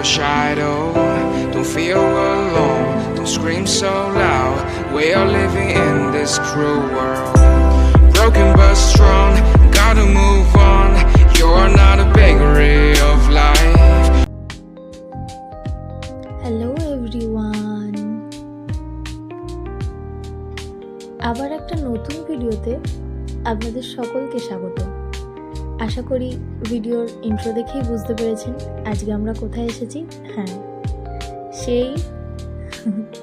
shadow, don't feel alone, don't scream so loud. We are living in this cruel world, broken but strong, gotta move on. You're not a bakery of life. Hello everyone, আবার একটা নতুন ভিডিওতে আপনাদের সকলকে স্বাগত। আশা করি ভিডিওর intro দেখেই বুঝতে পেরেছেন আজকে আমরা কোথায় এসেছি। হ্যাঁ, সেই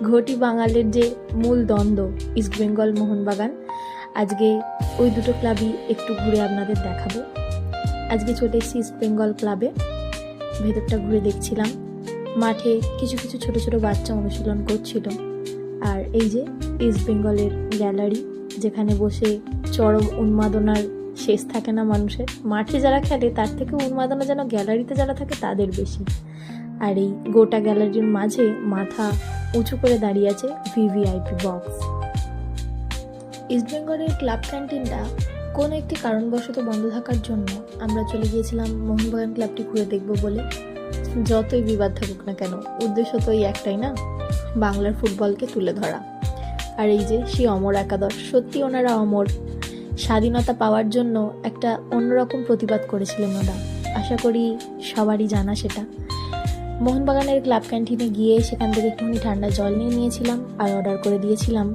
ঘটি বাঙালির যে মূল দ্বন্দ্ব ইস্টবেঙ্গল মোহনবাগান, আজকে ওই দুটো ক্লাবই একটু ঘুরে আপনাদের দেখাবো। আজকে চলে এসেছি ইস্টবেঙ্গল ক্লাবে, ভেতরটা ঘুরে দেখছিলাম। মাঠে কিছু কিছু ছোট ছোট বাচ্চা অনুশীলন করছিল। আর এই যে ইস্টবেঙ্গলের গ্যালারি, যেখানে বসে চরম উন্মাদনার শেষ থাকে না মানুষের। মাঠে যারা খেলে তার থেকে উন্মাদনা যেন গ্যালারিতে যারা থাকে তাদের বেশি। আর এই গোটা গ্যালারির মাঝে মাথা উঁচু করে দাঁড়িয়ে আছে ভিভিআইপি বক্স। ইস্টবেঙ্গলের ক্লাব ক্যান্টিনটা কোনো একটি কারণবশত বন্ধ থাকার জন্য আমরা চলে গিয়েছিলাম মোহনবাগান ক্লাবটি ঘুরে দেখব বলে। যতই বিবাদ থাকুক না কেন, উদ্দেশ্য তো এই একটাই না, বাংলার ফুটবলকে তুলে ধরা। আর এই যে সেই অমর একাদশ, সত্যি ওনারা অমর। স্বাধীনতা পাওয়ার জন্য একটা অন্যরকম প্রতিবাদ করেছিলেন ওরা, আশা করি সবারই জানা সেটা। মোহনবাগানের ক্লাব ক্যান্টিনে গিয়ে সেখান থেকে একটুখানি ঠান্ডা জল নিয়ে নিয়েছিলাম আর অর্ডার করে দিয়েছিলাম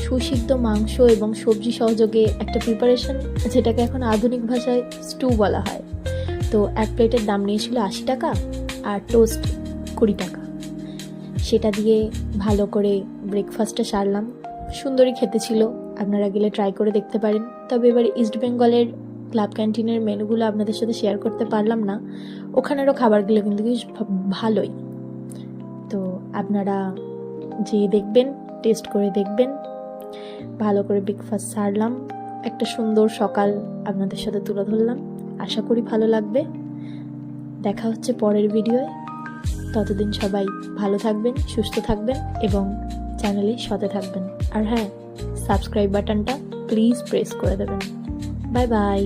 সুসিদ্ধ মাংস এবং সবজি সহযোগে একটা প্রিপারেশন, যেটাকে এখন আধুনিক ভাষায় স্টু বলা হয়। তো এক প্লেটের দাম নিয়েছিল 80 টাকা আর টোস্ট 20 টাকা। সেটা দিয়ে ভালো করে ব্রেকফাস্টটা সারলাম। সুন্দরই খেতে ছিল, আপনারা গেলে ট্রাই করে দেখতে পারেন। তবে এবার ইস্টবেঙ্গলের ক্লাব ক্যান্টিনের মেনুগুলো আপনাদের সাথে শেয়ার করতে পারলাম না, ওখানেরও খাবারগুলো কিন্তু বেশ ভালোই। তো আপনারা যেয়ে দেখবেন, টেস্ট করে দেখবেন। ভালো করে ব্রেকফাস্ট সারলাম, একটা সুন্দর সকাল আপনাদের সাথে তুলে ধরলাম। আশা করি ভালো লাগবে। দেখা হচ্ছে পরের ভিডিওয়। ততদিন সবাই ভালো থাকবেন, সুস্থ থাকবেন এবং চ্যানেলে সাথে থাকবেন। আর হ্যাঁ, সাবস্ক্রাইব বাটনটা প্লিজ প্রেস করে দেবেন। Bye bye.